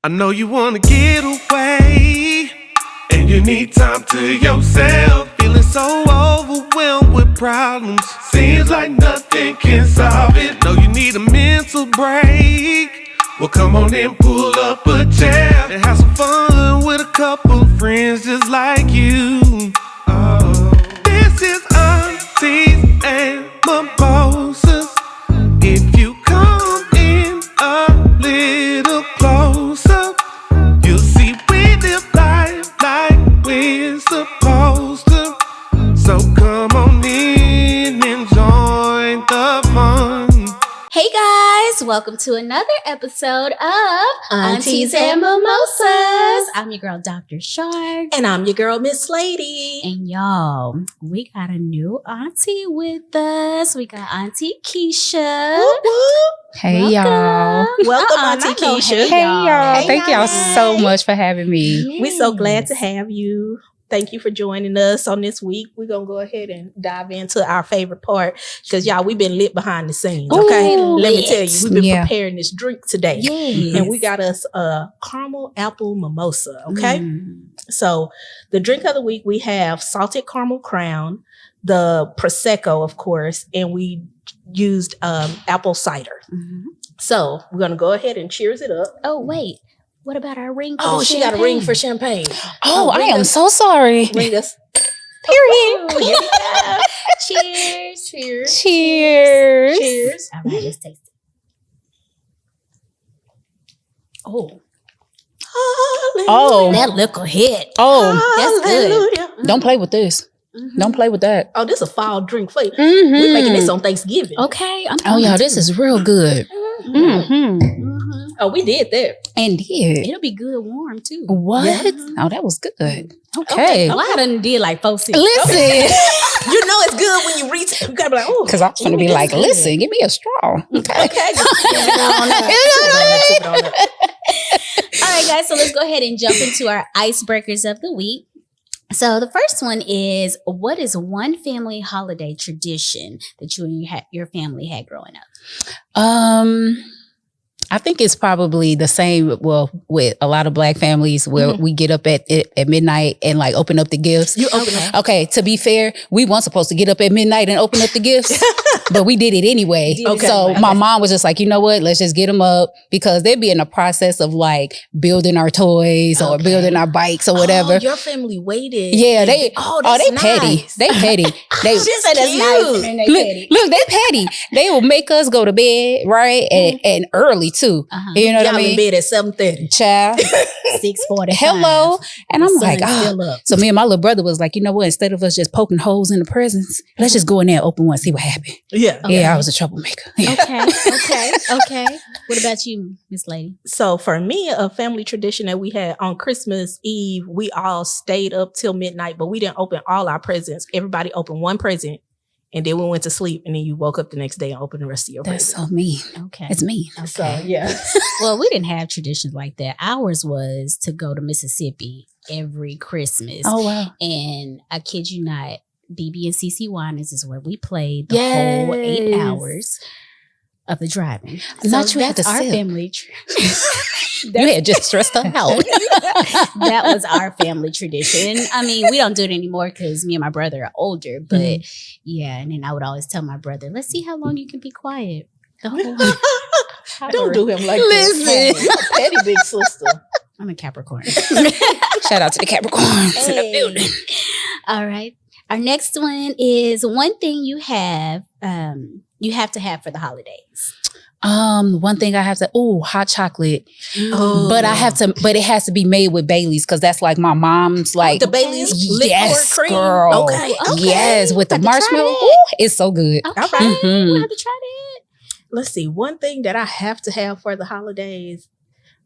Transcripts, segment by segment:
I know you wanna get away, and you need time to yourself. Feeling so overwhelmed with problems, seems like nothing can solve it. Know you need a mental break. Well, come on and pull up a chair and have some fun with a couple friends just like you. Oh, this is Aunties and Mimosas. If you come in a little closer, you'll see we live life like we're supposed to. So come on in and join the fun. Hey guys, welcome to another episode of Aunties and Mimosas. I'm your girl, Dr. Shark. And I'm your girl, Miss Lady. And y'all, we got a new auntie with us. We got Auntie Keshia. Whoop, whoop. Hey y'all. Welcome, Auntie Keshia. Hey y'all. Hey, Thank y'all y'all. so much for having me. Yes. We're so glad to have you. Thank you for joining us on this week. We're going to go ahead and dive into our favorite part because, y'all, we've been lit behind the scenes, okay? Ooh, Let me lit. tell you, we've been preparing this drink today. Yes. And we got us a caramel apple mimosa, okay? So the drink of the week, we have salted caramel crown, the Prosecco, of course, and we used apple cider. Mhm. So we're going to go ahead and cheers it up. Oh, wait. What about our ring for Oh, the she got a ring for champagne. Oh, I ring am us- so sorry. Ring us. Period. Here we go. Cheers. Cheers. Cheers. Cheers. All right, let's taste it. Oh, Oh. that liquor hit. Oh, That's good. Hallelujah. don't play with this. Mhm. Don't play with that. Oh, this is a fall drink for you. Mm-hmm. We're making this on Thanksgiving. Okay. Oh, yeah, this is real good. Mm-hmm. Mhm. Oh, we did that. Indeed. It'll be good warm too. What? Yeah. Oh, that was good. Okay. Well, I done did like 4 sips. Listen, You know it's good when you reach. You gotta be like, oh, because I was going to be like, listen, give me a straw. Okay. okay. Just sip it on up. Sip it on up. All right, guys. So let's go ahead and jump into our icebreakers of the week. So the first one is, what is one family holiday tradition that you and your family had growing up? I think it's probably the same, well, with a lot of Black families where we get up at midnight and like open up the gifts. You open up. Okay, to be fair, we weren't supposed to get up at midnight and open up the gifts, but we did it anyway. Okay. So my mom was just like, you know what, let's just get them up because they'd be in the process of like building our toys or Okay. building our bikes or whatever. Oh, your family waited. Yeah, they that's they petty. nice. They petty. They She said that's nice. And they petty. look, they petty. They will make us go to bed, right? And early too. Uh-huh. You know what Y'all I mean? in bed at 7:30. Child. 6:45. Hello. And I'm like, Still up. So me and my little brother was like, you know what? Instead of us just poking holes in the presents, let's just go in there and open one, see what happened. Yeah. Yeah, I was a troublemaker. Yeah. Okay. What about you, Miss Lady? So for me, a family tradition that we had on Christmas Eve, we all stayed up till midnight, but we didn't open all our presents. Everybody opened one present, and then we went to sleep, and then you woke up the next day and opened the rest of your That's presents. so mean. Okay. It's mean. So yeah. Well, we didn't have traditions like that. Ours was to go to Mississippi every Christmas. Oh, wow. And I kid you not, BB and CC Winans is where we played the whole 8 Yes. hours of the driving. Not you had that's to our sip. family. You had just stressed her out. That was our family tradition. And, I mean, we don't do it anymore because me and my brother are older. But yeah, and then I would always tell my brother, let's see how long you can be quiet. The whole Don't do him like Listen. that. You're a petty big sister. I'm a Capricorn. Shout out to the Capricorns in the Hey. building. All right. Our next one is one thing you have to have for the holidays. One thing I have to, hot chocolate. Oh. But but it has to be made with Bailey's because that's like my mom's like. The Bailey's liquor Yes, cream. girl. Okay. Yes, with the Have to try marshmallow. that. Ooh, it's so good. Okay. All right. Mhm. We'll have to try that. Let's see. One thing that I have to have for the holidays,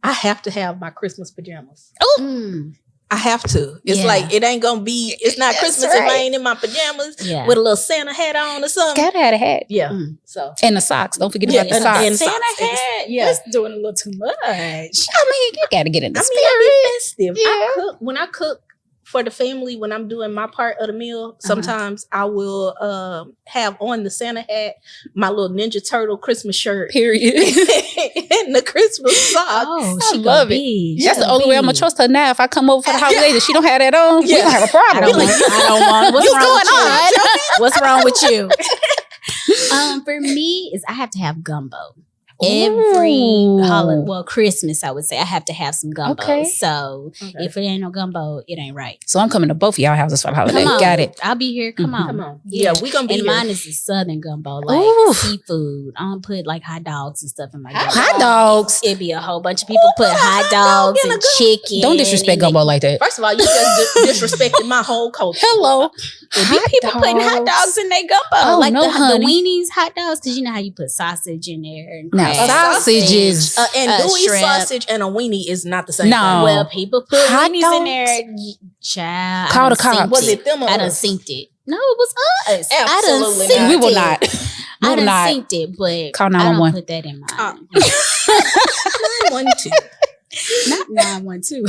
I have to have my Christmas pajamas. Mm. I have to. It's Yeah. like, it ain't going to be, it's not That's Christmas if I right. ain't in my pajamas Yeah. with a little Santa hat on or something. Gotta have a hat. Yeah. Mm. So. And the socks. Don't forget Yeah, about the and- socks. and Santa socks. hat. Yeah. That's doing a little too much. I mean, you gotta get in the I spirit. mean, I be festive. Yeah. I cook, when I cook for the family, when I'm doing my part of the meal, sometimes I will have on the Santa hat, my little Ninja Turtle Christmas shirt, Period. and the Christmas socks. Oh, I she love it. be. That's the only way I'm gonna trust her now. If I come over for the holidays and she don't have that on, we gonna have a I problem. don't want. What's wrong going with you? What's wrong with you? For me, is I have to have gumbo. Every holiday, well, Christmas, I would say I have to have some gumbo. Okay. So if it ain't no gumbo, it ain't right. So I'm coming to both of y'all houses for the holiday. Come on. Got it. I'll be here. Come on. Come on. Yeah, we gonna be And here. mine is the southern gumbo, like Ooh. seafood. I don't put like hot dogs and stuff in my gumbo. Hot dogs. It'd be a whole bunch of people put hot dogs and chicken. Don't disrespect and gumbo like that. First of all, you just disrespected my whole culture. Hello. It be people putting hot dogs in their gumbo, Oh, like no, the honey. Weenies hot dogs, because you know how you put sausage in there. And Now, crab. sausages. Andouille shrimp. sausage and a weenie is not the same No. thing. Well, people put Hot weenies dogs? in there. Child, Call I the done synced cops. Was it them or I done us? synced it. No, it was us. Absolutely I done synced not. We will it. not. We I will done not. synced it, but Call I 911. don't put that in mine. 912. Not 912.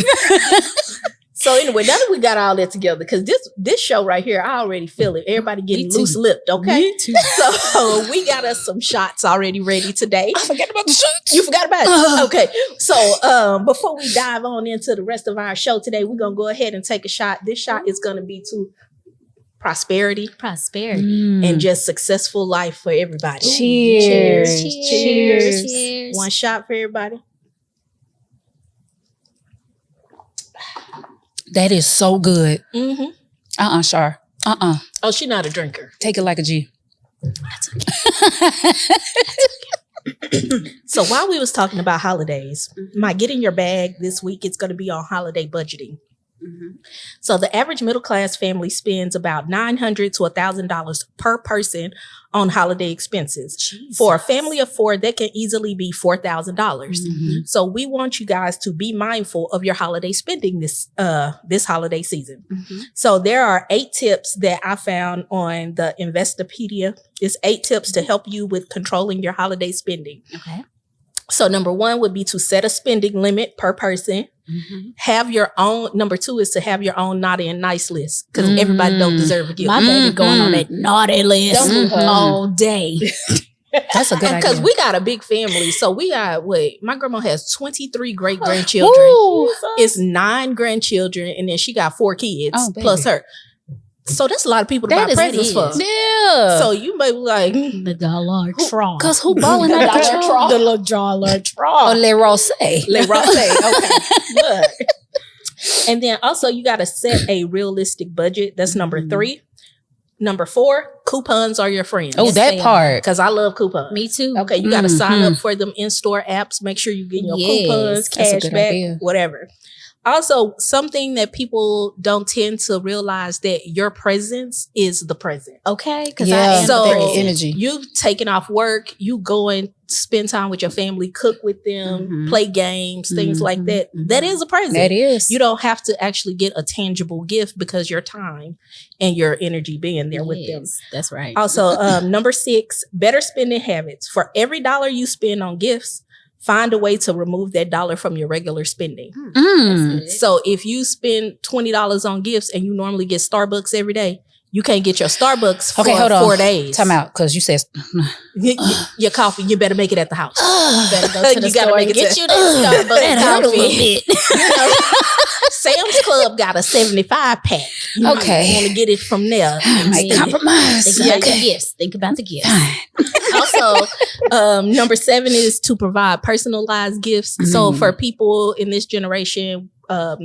So anyway, now that we got all that together, because this show right here, I already feel it. Everybody getting Me too. loose lipped, okay? Me too. So we got us some shots already ready today. I forgot about the shots. You forgot about it? Okay. So before we dive on into the rest of our show today, we're gonna go ahead and take a shot. This shot is gonna be to prosperity Prosperity. and just successful life for everybody. Cheers. Cheers. Cheers. One shot for everybody. That is so good. Mm-hmm. Shar. Oh, she's not a drinker. Take it like a G. So while we was talking about holidays, my Get in Your Bag this week, it's going to be on holiday budgeting. So the average middle class family spends about $900 to $1,000 per person on holiday expenses. Jesus. For a family of four, that can easily be $4,000. So we want you guys to be mindful of your holiday spending this holiday season. So there are 8 tips that I found on the Investopedia. It's 8 tips to help you with controlling your holiday spending. Okay. So number 1 would be to set a spending limit per person. Have your own. Number 2 is to have your own naughty and nice list, because everybody don't deserve a gift. My baby going on that naughty list Don't do her. all day. That's a good Because idea. we got a big family, so we got my grandma has 23 great grandchildren. Ooh. It's 9 grandchildren, and then she got 4 kids Oh, baby. plus her. So that's a lot of people to That buy is- presents for. Yeah. So you may be like, The dollar trough. Because who balling The out of dollar control? trough. The little dollar Or trough. Le Rosé. Le Rosé. Okay. Look. And then also you got to set a realistic budget. That's number 3. Number 4, coupons are your friends. Oh, Yes, that they are. part. Because I love coupons. Me too. Okay, you got to sign up for them in-store apps. Make sure you get your Yes, coupons, that's a cash good back, idea. whatever. Also, something that people don't tend to realize that your presence is the present. Okay. Because Yeah. I am So- the Very present. energy. You taking off work, you go and spend time with your family, cook with them, play games, things like that. That is a present. That is. You don't have to actually get a tangible gift because your time and your energy being there with them. Yes, that's right. Also, number 6, better spending habits. For every dollar you spend on gifts, find a way to remove that dollar from your regular spending. Mm. So if you spend $20 on gifts and you normally get Starbucks every day, you can't get your Starbucks for Okay, hold on. 4 days. Time out, because you said Your coffee, you better make it at the house. You better go to the You gotta store make and it get to- you that Starbucks That hurt a coffee. little bit. You know, Sam's Club got a 75 pack. You Okay. want to get it from there. might Yeah. compromise. Think about the Okay. gifts. Think about the gifts. Also, number 7 is to provide personalized gifts. So for people in this generation,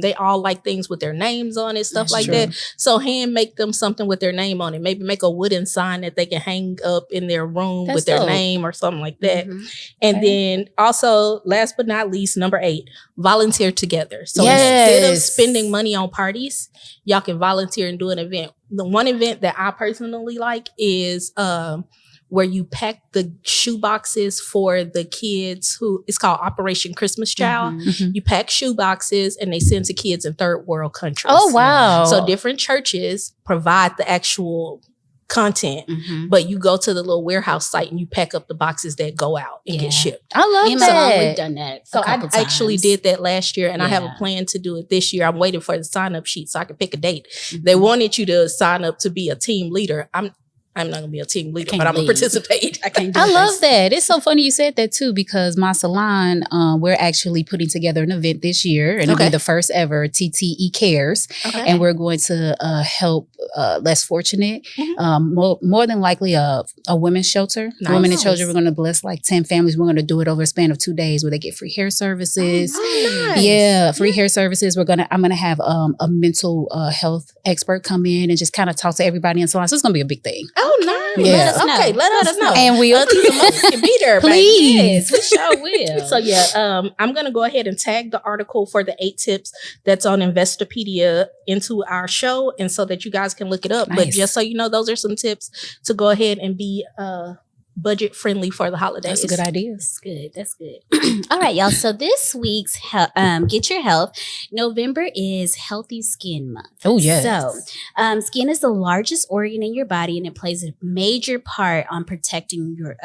they all like things with their names on it, stuff That's like true. that. So hand make them something with their name on it. Maybe make a wooden sign that they can hang up in their room That's with their dope. name or something like that. Mhm. And then also, last but not least, number 8, volunteer together. So instead of Yes. spending money on parties, y'all can volunteer and do an event. The one event that I personally like is where you pack the shoe boxes for the kids who, it's called Operation Christmas Child. Mhm. You pack shoe boxes and they send to kids in third world countries. Oh, wow. So different churches provide the actual content, but you go to the little warehouse site and you pack up the boxes that go out and get shipped. I love Me and my mom, that. we've done that. So a I couple actually times. did that last year, and I have a Yeah. plan to do it this year. I'm waiting for the sign up sheet so I can pick a date. They wanted you to sign up to be a team leader. I'm not gonna be a team leader, Can't but I'm gonna lead. participate. I can't do I this. love that. It's so funny you said that too, because my salon, we're actually putting together an event this year, and it'll be the first ever TTE Cares, and we're going to help less fortunate, more than likely a women's shelter, women and children. We're going to bless like 10 families. We're going to do it over a span of 2 days where they get free hair services. Nice. Yeah, free hair services. I'm gonna have a mental health expert come in and just kind of talk to everybody in salon. So it's gonna be a big thing. Oh, nice. Yeah. Let us know. Okay, let us know. And we'll can be there, please. We sure will. So I'm gonna go ahead and tag the article for the 8 tips that's on Investopedia into our show, and so that you guys can look it up. Nice. But just so you know, those are some tips to go ahead and be budget friendly for the holidays. That's a good idea. That's good. That's good. All right, y'all. So this week's Get Your Health, November is Healthy Skin Month. Oh, yes. So skin is the largest organ in your body, and it plays a major part on protecting your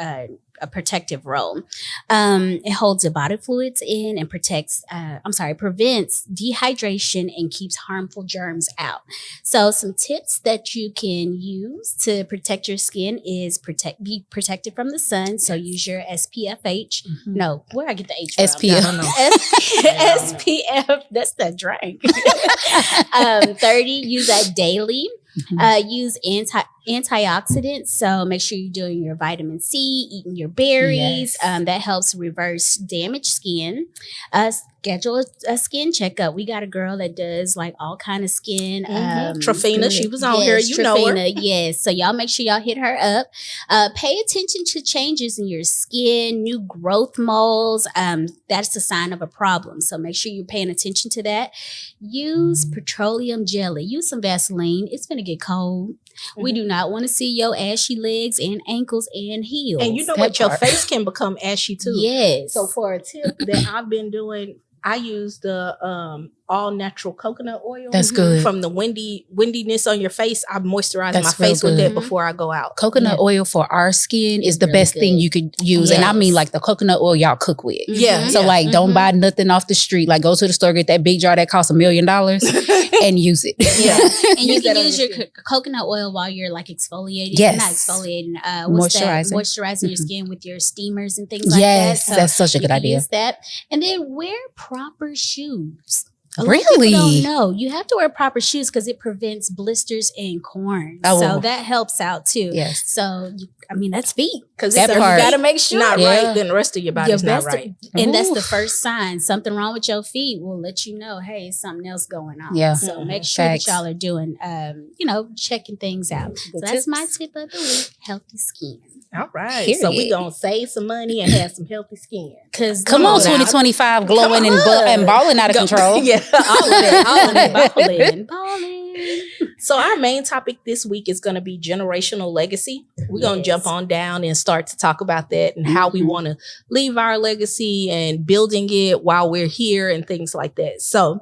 a protective role. It holds the body fluids in and prevents dehydration and keeps harmful germs out. So some tips that you can use to protect your skin is be protected from the sun. So use your SPFH. No, where I get the H from? SPF. I don't know. SPF. That's the drink. 30. Use that daily. Use antioxidants. So make sure you're doing your vitamin C, eating your berries. Yes. That helps reverse damaged skin. Schedule a skin checkup. We got a girl that does like all kind of skin. Trafina, she was on here. You know her. Yes. So y'all make sure y'all hit her up. Pay attention to changes in your skin, new growth moles. That's a sign of a problem. So make sure you're paying attention to that. Use petroleum jelly. Use some Vaseline. It's going to get cold. We do not want to see your ashy legs and ankles and heels. And you know what? Your face can become ashy too. Yes. So for a tip that I've been doing, I use the all natural coconut oil. That's good. From the windiness on your face, I moisturize That's my face real with good. that before I go out. Coconut oil for our skin is the Really best thing good. you could use. And I mean like the coconut oil y'all cook with. Yeah. So like don't buy nothing off the street. Like go to the store, get that big jar that costs $1 million and use it. Yeah. And you Use can that on use your your coconut oil while you're like exfoliating. Yes. Not exfoliating. Moisturizing your skin with your steamers and things like that. Yes, So that's such a you good can idea. Use that. And then wear proper shoes. A lot of Really? people don't know. You have to wear proper shoes because it prevents blisters and corns. Oh, so well. that helps out too. Yes. So, I mean, that's feet. Because That if part. you You got to gotta make sure. not Yeah. right, then the rest of your body's not right. And that's the Oof. first sign. Something wrong with your feet will let you know, hey, something else going on. Yeah. So make sure Facts. that y'all are doing, checking things out. So that's my tip of the week: healthy skin. All right. So Period. we're going to save some money and have some healthy skin. Because Come on, now. 2025, glowing Come on. and balling out of control. Yeah, all of it. balling. So our main topic this week is going to be generational legacy. We're going to jump on down and start to talk about that and how we want to leave our legacy and building it while we're here and things like that. So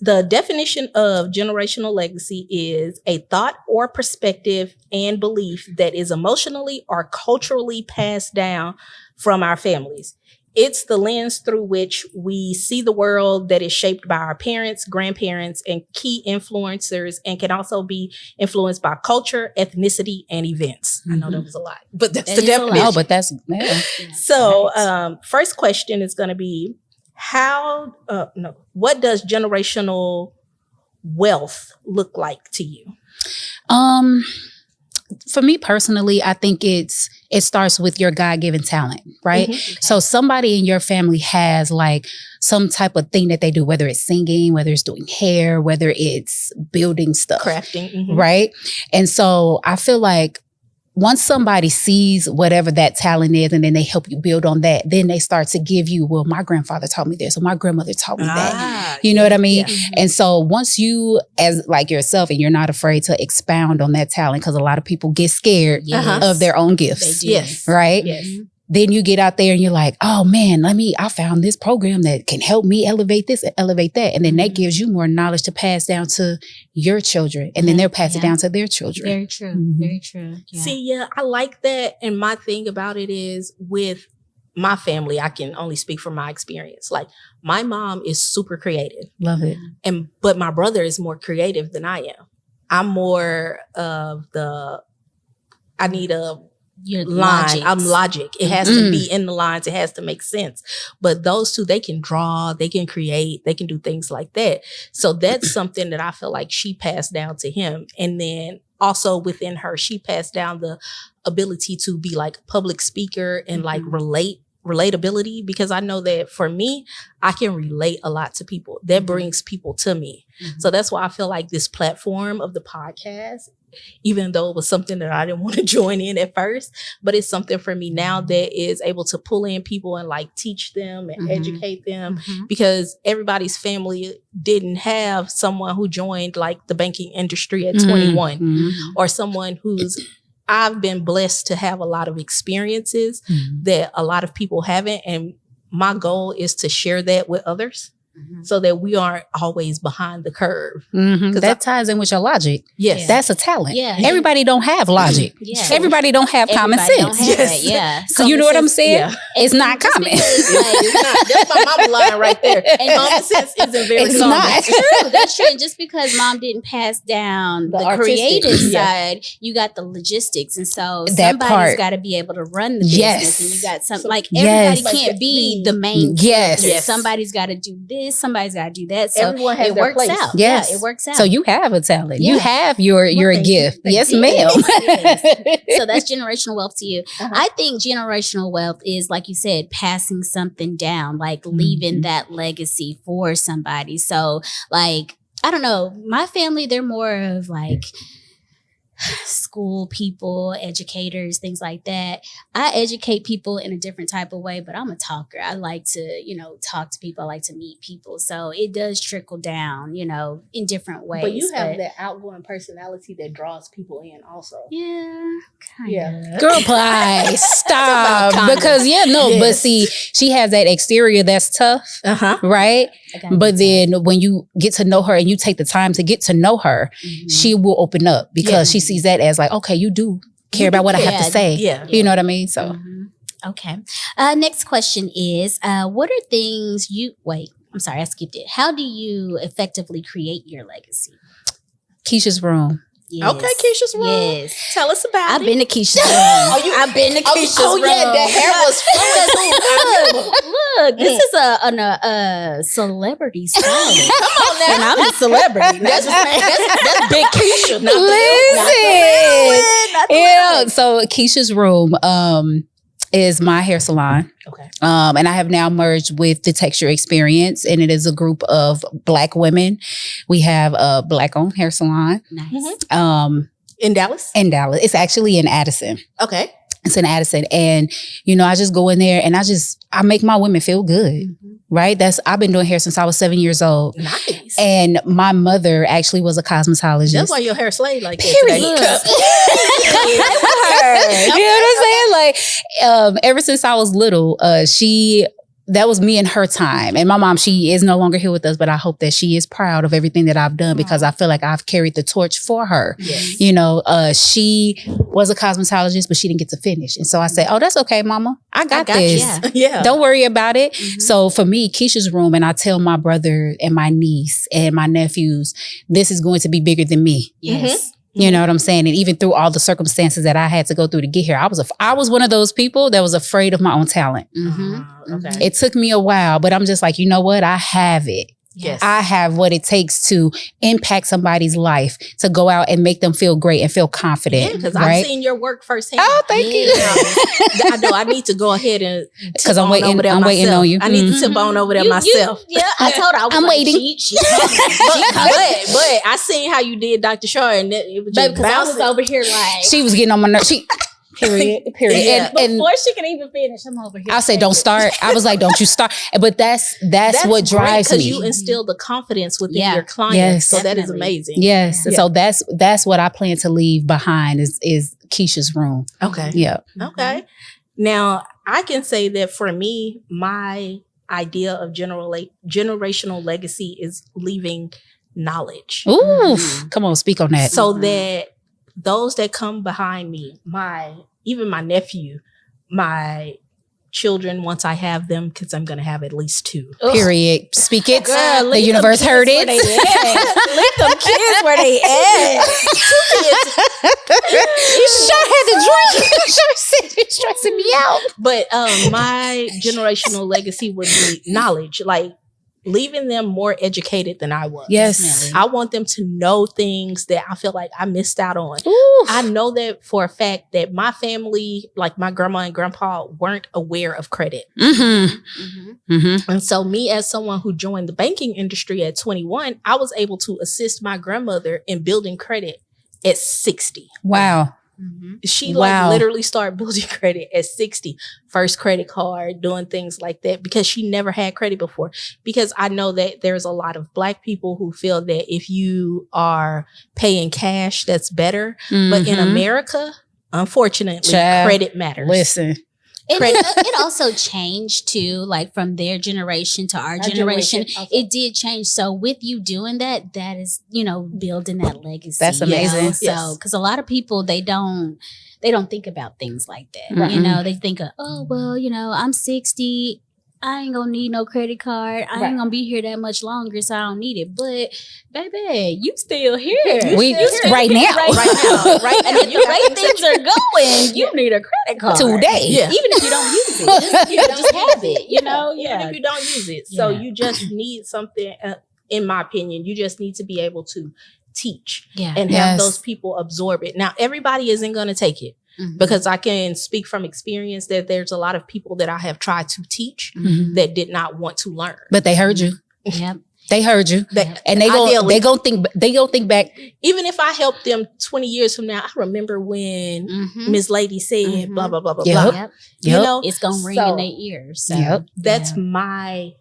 the definition of generational legacy is a thought or perspective and belief that is emotionally or culturally passed down from our families. It's the lens through which we see the world that is shaped by our parents, grandparents, and key influencers, and can also be influenced by culture, ethnicity, and events. I know that was a lot, but that's That the is a lot. definition. Oh, but that's So, first question is going to be what does generational wealth look like to you? For me personally, I think it starts with your God-given talent, right? So somebody in your family has like some type of thing that they do, whether it's singing, whether it's doing hair, whether it's building stuff, Crafting. right? And so I feel like once somebody sees whatever that talent is and then they help you build on that, then they start to give you, well, my grandfather taught me this or my grandmother taught me that. You know what I mean? Yeah. And so once you, as like yourself, and you're not afraid to expound on that talent, because a lot of people get scared Yes. of their own They gifts, do. Yes. right? Yes. then you get out there and you're like, oh man, I found this program that can help me elevate this and elevate that. And then that gives you more knowledge to pass down to your children. And then they'll pass it down to their children. Very true. Very true. Yeah. See, I like that. And my thing about it is with my family, I can only speak from my experience. Like my mom is super creative. Love it. But my brother is more creative than I am. I'm more of I need a Your line. I'm logic. It has to be in the lines. It has to make sense. But those two, they can draw, they can create, they can do things like that. So that's something that I feel like she passed down to him. And then also within her, she passed down the ability to be like a public speaker and like relatability, because I know that for me, I can relate a lot to people. That brings people to me. So that's why I feel like this platform of the podcast, even though it was something that I didn't want to join in at first, but it's something for me now that is able to pull in people and like teach them and educate them, because everybody's family didn't have someone who joined like the banking industry at 21 or someone I've been blessed to have a lot of experiences that a lot of people haven't. And my goal is to share that with others so that we aren't always behind the curve. That ties in with your logic. Yes. That's a talent. Yeah. Everybody don't have logic. Everybody don't have common sense. So you know what I'm saying? Yeah. It's not common. It's not. That's my mama line right there. And common sense isn't very It's common. not. True. That's true. And just because mom didn't pass down the artistic, creative side, you got the logistics. And so That somebody's part. got to be able to run the business. Yes. And you got some, like Yes. everybody can't be the main Yes. character. Yes. Somebody's got to do this. Somebody's got to do that. So Everyone has it their works place. out. Yes. Yeah, it works out. So you have a talent. Yeah. You have your thank you. gift. Thank Yes, you. ma'am. So that's generational wealth to you. I think generational wealth is, like you said, passing something down, like leaving that legacy for somebody. So like, I don't know, my family, they're more of like school people, educators, things like that. I educate people in a different type of way, but I'm a talker. I like to, talk to people. I like to meet people. So it does trickle down, in different ways. But you have that outgoing personality that draws people in also. Yeah, kind of. Yeah. Girl, please stop. Kinda. Because Yes. but see, she has that exterior that's tough, right? But then when you get to know her and you take the time to get to know her, she will open up because she sees that as like, okay, you do care about what I have to say. Yeah. You know what I mean? So Okay. Next question is, what are things I'm sorry, I skipped it. How do you effectively create your legacy? Keisha's room. Yes. Okay, Keshia's room. Yes. Tell us about I've it. been to Keisha's room. I've been to Keisha's room. yeah, the hair was Look, this is a celebrity style. Come on now. And I'm a celebrity. That's big Kesha. Not Yeah. So Keisha's room is my hair salon. Okay. And I have now merged with the Texture Experience, and it is a group of Black women. We have a Black-owned hair salon. Nice. In Dallas? In Dallas. It's actually in Addison. Okay. It's in Addison. And, I just go in there and I make my women feel good. Right? I've been doing hair since I was 7 years old. Nice. And my mother actually was a cosmetologist. That's why your hair slayed like that. Period. Today. You know what I'm saying? Like, ever since I was little, that was me and her time. And my mom, she is no longer here with us, but I hope that she is proud of everything that I've done because I feel like I've carried the torch for her. Yes. She was a cosmetologist, but she didn't get to finish. And so I said, oh, that's okay, mama. I got this. Yeah. Don't worry about it. So for me, Keisha's room, and I tell my brother and my niece and my nephews, this is going to be bigger than me. Yes. You know what I'm saying? And even through all the circumstances that I had to go through to get here, I was one of those people that was afraid of my own talent. Okay. It took me a while, but I'm just like, you know what? I have it. Yes. I have what it takes to impact somebody's life, to go out and make them feel great and feel confident. Because right? I've seen your work firsthand. Oh, thank you. I know. I need to go ahead and because I'm waiting on you. I need to tip on over there myself. I told her I'm waiting. But I seen how you did Dr. Shaw, and it was just because I was over here like she was getting on my nerves. Period. Yeah. And before she can even finish, I'm over here. I'll say, don't start. I was like, don't you start. But that's what drives me. Because you instill the confidence within your clients. Yes. So that is Definitely. amazing. Yes. Yeah. So that's what I plan to leave behind is Keisha's room. Okay. Yeah. Okay. Now, I can say that for me, my idea of generational legacy is leaving knowledge. Ooh, come on, speak on that. So that those that come behind me, even my nephew, my children, once I have them, because I'm going to have at least 2. Period. Speak it. Girl, The universe heard it. Leave them kids where they at. You sure had to drink. You sure said you're stressing me out. But my generational legacy would be knowledge, like leaving them more educated than I was. Yes. I want them to know things that I feel like I missed out on. Ooh. I know that for a fact that my family, like my grandma and grandpa, weren't aware of credit. And so me, as someone who joined the banking industry at 21, I was able to assist my grandmother in building credit at 60. Wow. She like literally started building credit at 60, first credit card, doing things like that, because she never had credit before. Because I know that there's a lot of Black people who feel that if you are paying cash, that's better. But in America, unfortunately, credit matters. Listen. It also changed too, like from their generation to our generation. It did change. So with you doing that, that is, building that legacy. That's amazing. So, because a lot of people, they don't think about things like that. They think of, oh, well, I'm 60. I ain't gonna need no credit card. I ain't gonna be here that much longer, so I don't need it. But baby, you still here. Right now. Right now. And if the way things are going, you need a credit card today. Yeah. Even if you don't use it, just have it. Even if you don't use it, so you just need something. In my opinion, you just need to be able to teach and have those people absorb it. Now, everybody isn't gonna take it. Because I can speak from experience that there's a lot of people that I have tried to teach that did not want to learn. But they heard you. Yep. They heard you. And they gonna think back. Even if I help them 20 years from now, I remember when Miss Lady said blah, blah, blah, blah, blah. Yep. It's gonna ring in their ears. So that's my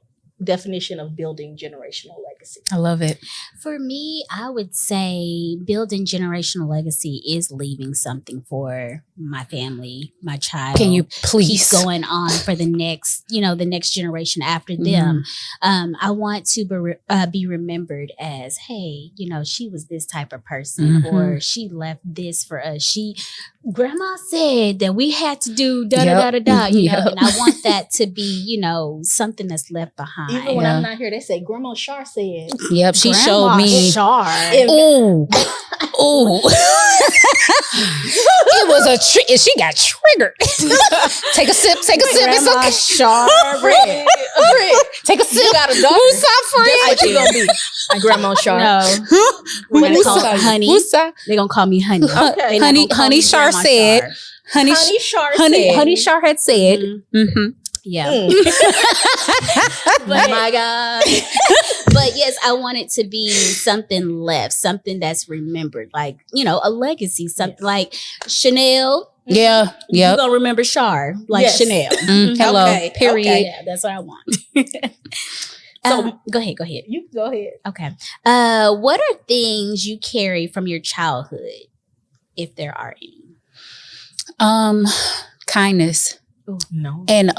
definition of building generational legacy. I love it. For me, I would say building generational legacy is leaving something for my family, my child. Can you please keep going on for the next, the next generation after them? I want to be remembered as, hey, she was this type of person, or she left this for us. Grandma said that we had to do da da da da da. And I want that to be, something that's left behind. Even when I'm not here, they say Grandma Shar said. Yep, she showed me. Shar. Ooh. It was a trick. She got triggered. Take a sip. It's okay. Shar. Take a sip. You got a daughter. Who's our friend? That's what you gonna be. Grandma Shar. No. We're gonna call her Honey. They're gonna call me Honey. Okay. Honey Shar said. Honey Shar had said. Yeah. But, my God. But yes, I want it to be something left, something that's remembered, like, a legacy, something like Chanel. Yeah. You're going to remember Shar, like Chanel. Hello. Okay. Period. Okay. Yeah, that's what I want. So go ahead. You go ahead. Okay. What are things you carry from your childhood, if there are any? Kindness. Ooh, no. And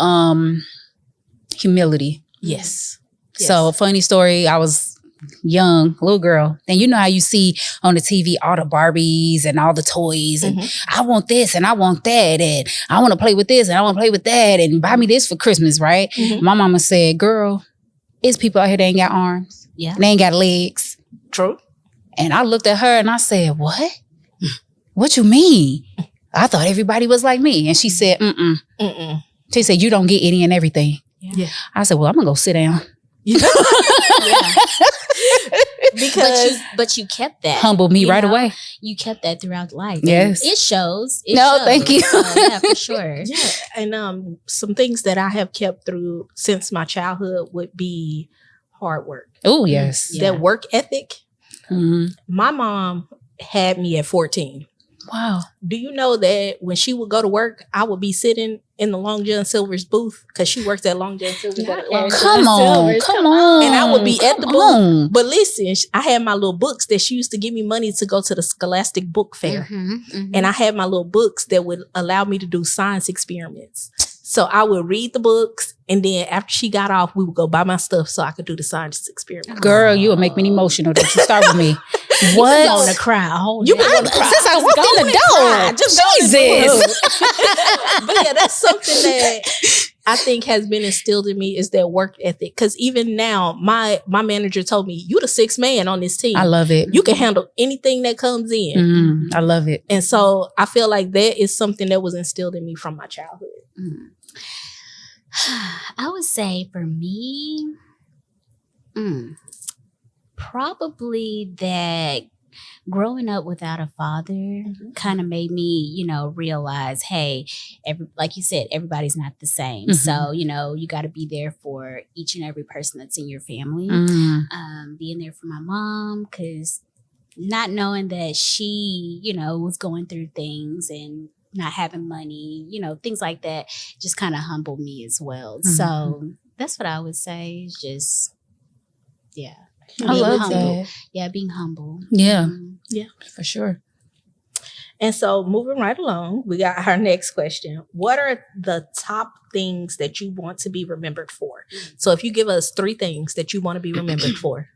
humility. Yes. So, funny story, I was young, little girl. And you know how you see on the TV all the Barbies and all the toys and I want this and I want that and I want to play with this and I want to play with that and buy me this for Christmas, right? My mama said, girl, it's people out here that ain't got arms. Yeah. They ain't got legs. True. And I looked at her and I said, what? What you mean? I thought everybody was like me. And she said, She said, you don't get any and everything. Yeah. I said, well, I'm going to go sit down. Because but you kept that. Humbled me right away. You kept that throughout life. Yes. And it shows. Thank you. So, yeah, for sure. Yeah. And some things that I have kept through since my childhood would be hard work. Oh, yes. That work ethic. Mm-hmm. My mom had me at 14. Wow. Do you know that when she would go to work, I would be sitting in the Long John Silver's booth because she works at Long John Silver's. Come on. And I would be at the booth. But listen, I had my little books that she used to give me money to go to the Scholastic Book Fair. And I had my little books that would allow me to do science experiments. So I would read the books, and then after she got off, we would go buy my stuff so I could do the science experiment. Girl, you will make me emotional. Don't you start with me. What? You want to cry? You want to cry. Since I walked in the door. Just Jesus. But yeah, that's something that I think has been instilled in me is that work ethic. Because even now, my manager told me, you the sixth man on this team. I love it. You can handle anything that comes in. I love it. And so I feel like that is something that was instilled in me from my childhood. I would say for me, probably that growing up without a father kind of made me, realize, hey, like you said, everybody's not the same. So, you got to be there for each and every person that's in your family. Being there for my mom, because not knowing that she, was going through things and not having money, things like that just kind of humbled me as well. So that's what I would say is just, I love humble. that. Yeah, being humble. Yeah. Yeah, for sure. And so moving right along, we got our next question. What are the top things that you want to be remembered for? So if you give us 3 things that you want to be remembered for.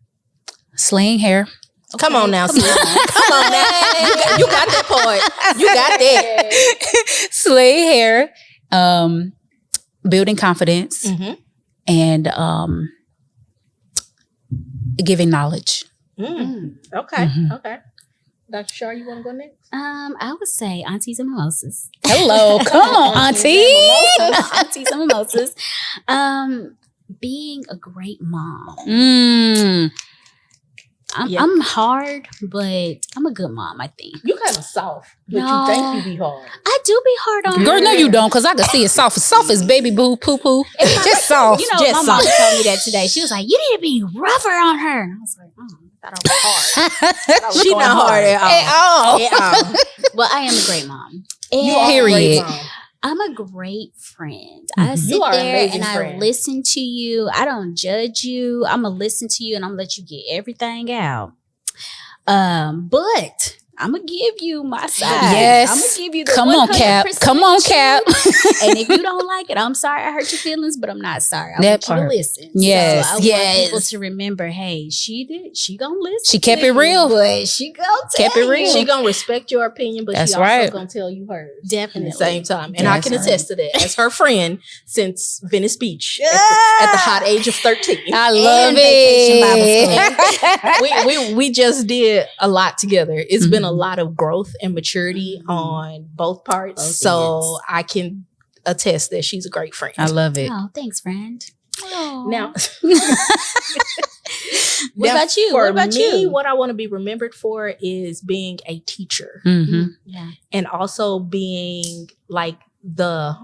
Slaying hair. Okay. Come on now, Come on now. You got that part. You got that. Slay hair. Building confidence. And giving knowledge. Okay. Okay. Dr. Shar, you want to go next? I would say Aunties and Mimosas. Hello. Come on, Auntie. Aunties and Mimosas. Being a great mom. I'm hard, but I'm a good mom, I think. You kind of soft, but you think you be hard. I do be hard on her. Girl, no, you don't, because I can see it soft. Soft as baby boo, poo-poo. Just soft. My mom told me that today. She was like, you need to be rougher on her. And I was like, I thought I was hard. She's not hard at all. Well, I am a great mom. You are a great mom. I'm a great friend. I sit there and I listen to you. I don't judge you. I'm going to listen to you and I'm going to let you get everything out. But I'm going to give you my side. Yes. I'm going to give you the Come on, Cap. Come on, Cap. And if you don't like it, I'm sorry I hurt your feelings, but I'm not sorry. I want you to listen. Yes. So I want people to remember, hey, she going to listen. She kept it real. But she going to kept it real. She going to respect your opinion, but she also going to tell you hers. Definitely. At the same time. And I can attest to that as her friend since Venice Beach at the hot age of 13. I love it. We just did a lot together. It's been a lot of growth and maturity on both parts. So I can attest that she's a great friend. I love it. Oh, thanks, friend. Now, what about you? For me, what I want to be remembered for is being a teacher. Yeah. And also being like the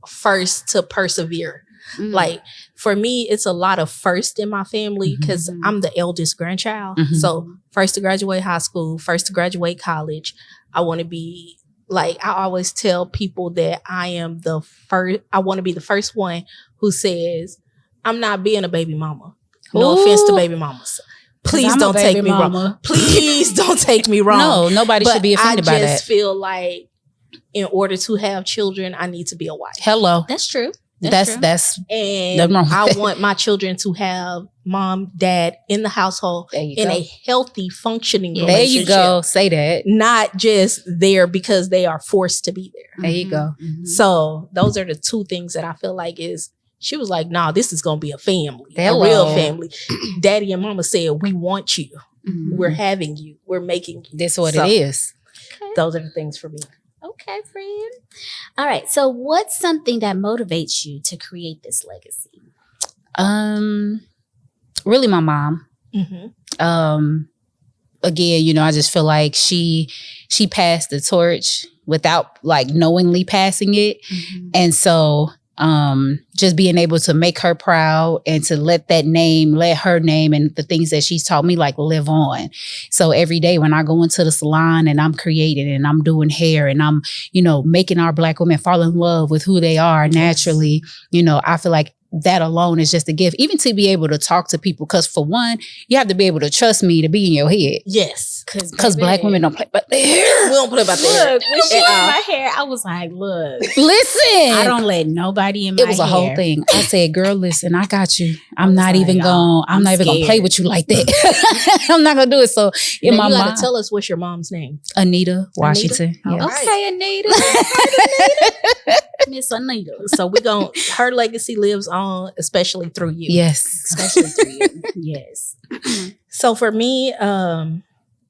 first to persevere. Like for me, it's a lot of first in my family because I'm the eldest grandchild. So first to graduate high school, first to graduate college. I want to be like, I always tell people that I want to be the first one who says, I'm not being a baby mama. No offense to baby mamas. Please don't take me wrong. Please don't take me wrong. No, nobody should be offended by that. I just feel like in order to have children, I need to be a wife. Hello. That's true. That's and I want my children to have mom, dad in the household in a healthy, functioning relationship. There you go. Say that. Not just there because they are forced to be there. There you go. So those are the 2 things that I feel like is, she was like, nah, this is going to be a family, Hello. a real family. Daddy and mama said, we want you. We're having you. We're making you. That's what it is. Okay. Those are the things for me. Okay, friend. All right. So what's something that motivates you to create this legacy? Really my mom. Again, I just feel like she passed the torch without like knowingly passing it. And so just being able to make her proud and to let her name and the things that she's taught me like live on. So every day when I go into the salon and I'm creating and I'm doing hair and I'm, making our Black women fall in love with who they are naturally, I feel like that alone is just a gift. Even to be able to talk to people. Because for one, you have to be able to trust me to be in your head. Yes. Because Black women don't play about their hair. We don't play about their hair. Look, when she did my hair, I was like, look. Listen. I don't let nobody in my hair. It was a whole thing. I said, girl, listen, I got you. I'm not like, even going to play with you like that. I'm not going to do it. So in my you mind. gotta tell us what's your mom's name. Anita Washington. Anita? Yes. Okay, Anita. Miss Anita. So her legacy lives on, especially through you. Yes. Especially through you. Yes. So for me,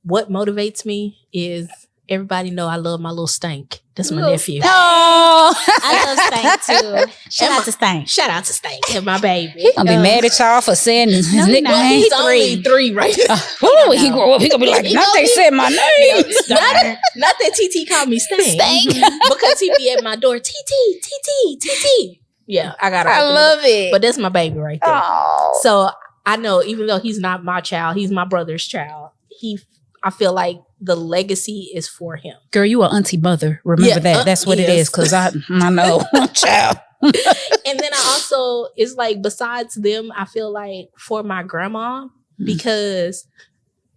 what motivates me is everybody know I love my little Stank. That's my nephew. Oh, I love Stank too. Shout out to Stank. Shout out to Stank and my baby. He gonna be mad at y'all for saying his No, nickname. no, He's only 3 right now. When he grow up, he gonna be like, not they said my name. Not that TT called me Stank. Because he be at my door, TT. Yeah, I got. I love it. But that's my baby right there. Oh. So I know, even though he's not my child, he's my brother's child. I feel like the legacy is for him. Girl, you an auntie mother. Remember that. That's what it is. Because I know, child. And then I also, it's like, besides them, I feel like for my grandma, because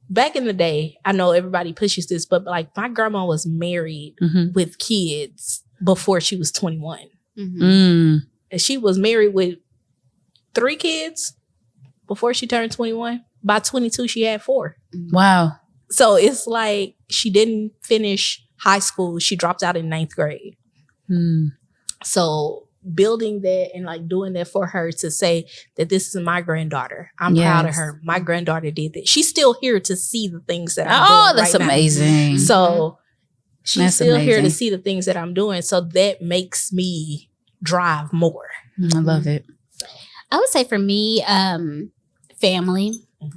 back in the day, I know everybody pushes this, but like my grandma was married with kids before she was 21. And she was married with 3 kids before she turned 21. By 22, she had 4. Wow. So it's like she didn't finish high school. She dropped out in 9th grade. So building that and like doing that for her to say that this is my granddaughter. I'm proud of her. My granddaughter did that. She's still here to see the things that I'm doing. That's right amazing. Now. So she's still here to amazing. see the things that I'm doing. So that makes me drive more. I love it. I would say for me, family.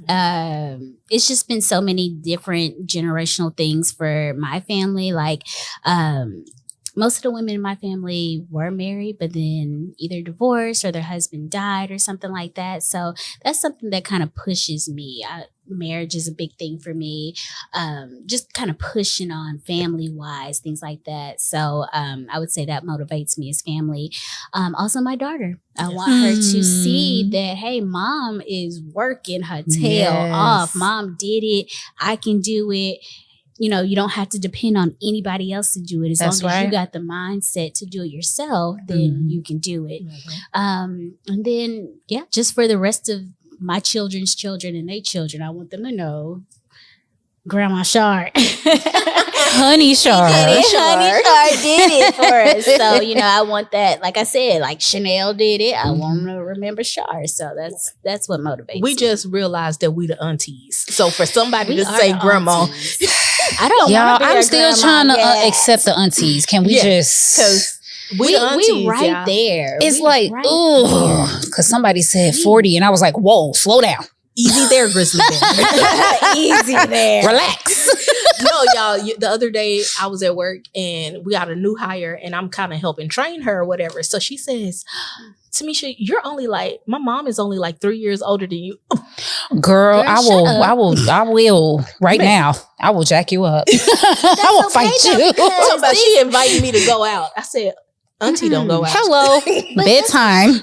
It's just been so many different generational things for my family. Like, most of the women in my family were married, but then either divorced or their husband died or something like that. So that's something that kind of pushes me. Marriage is a big thing for me. Just kind of pushing on family-wise, things like that. So I would say that motivates me as family. Also, my daughter. I want her to see that, hey, mom is working her tail off. Mom did it. I can do it. You know, you don't have to depend on anybody else to do it. As long as you got the mindset to do it yourself, then you can do it. And then, just for the rest of my children's children and their children, I want them to know Grandma Shard. Honey Shard. Honey Shard did it for us. So, you know, I want that. Like I said, like Chanel did it. I want to remember Shard. So that's what motivates We me. just realized that we the aunties. So for somebody to say grandma, I don't. Y'all, wanna be I'm a still grandma trying to yet. accept the aunties. Can we just? because We the aunties, right y'all. there. It's We like, right ooh, because somebody said 40, and I was like, whoa, slow down, Easy there, Grizzly Bear. Easy there. relax. No, y'all, the other day I was at work and we got a new hire and I'm kind of helping train her or whatever. So she says, Tamisha, you're only like, my mom is only like 3 years older than you. Girl, I shut up. will right now. I will jack you up. I will fight you. Talking about she invited me to go out. I said, Auntie don't go out. Hello, bedtime.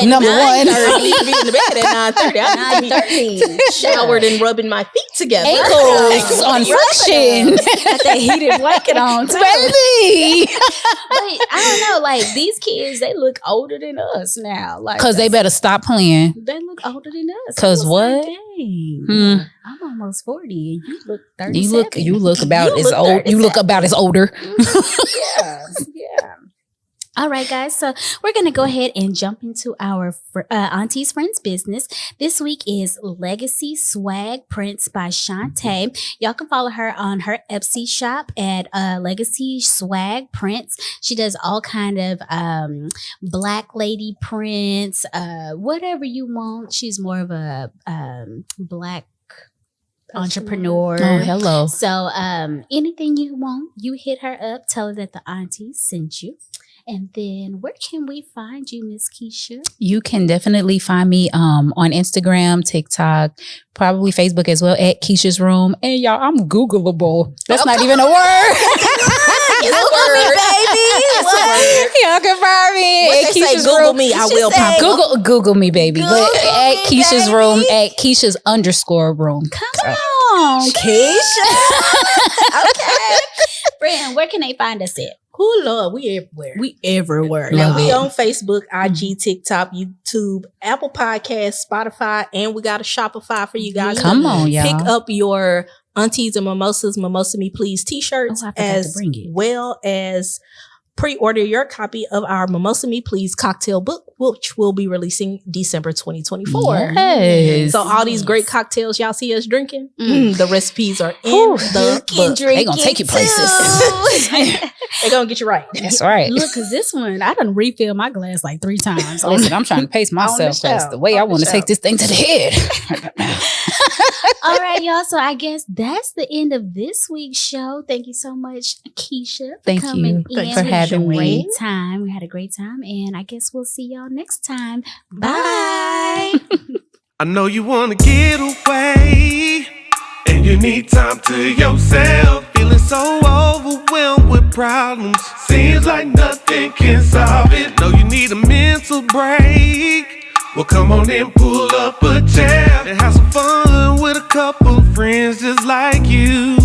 Number one. I need to be in the bed at 9:30. I need to be showered and rubbing my feet together. Ankles on friction. Got that heated blanket on, too. Baby. But I don't know, like these kids, they look older than us now. Like, Because they better stop playing. they look older than us. 'Cause I was what? like, dang, Hmm. I'm almost 40 and you look 37. You look about You as look old. You look about as older. Yeah. All right, guys. So we're going to go ahead and jump into our Auntie's Friends business. This week is Legacy Swag Prints by Shantae. Y'all can follow her on her Etsy shop at Legacy Swag Prints. She does all kind of black lady prints, whatever you want. She's more of a black entrepreneur. Oh, hello. So anything you want, you hit her up, tell her that the auntie sent you. And then where can we find you, Miss Keshia? You can definitely find me on Instagram, TikTok, probably Facebook as well at Keshia's Room. And y'all, I'm Googleable. That's not even a word. Google me, baby. Y'all can find me What at they say, Keisha's Google room. me, I will pop up. Google me, baby. But at Keisha's room, at Keisha's _room. Come on, Keisha. Okay. Friend, where can they find us at? Oh Lord, we everywhere. We everywhere. Love Now we it. on Facebook, IG, TikTok, YouTube, Apple Podcasts, Spotify, and we got a Shopify for you guys. Come on, y'all. Pick up your Aunties and Mimosas, Mimosa Me Please t-shirts, I forgot to as bring it. well as pre-order your copy of our Mimosa Me Please cocktail book, which we'll be releasing December 2024. Yes. So all these great cocktails y'all see us drinking, the recipes are in the book. They gonna take you places. They're gonna get you right. That's right. Look, because this one, I done refilled my glass like 3 times. Listen, I'm trying to pace myself because the way I want to take this thing to the head. All right, y'all. So I guess that's the end of this week's show. Thank you so much, Keisha. Thank coming you in. for having We had a me. great time. We had a great time. And I guess we'll see y'all next time. Bye. I know you wanna get away, and you need time to yourself. Feeling so overwhelmed with problems, seems like nothing can solve it. Know you need a mental break. Well, come on and pull up a chair and have some fun with a couple friends just like you.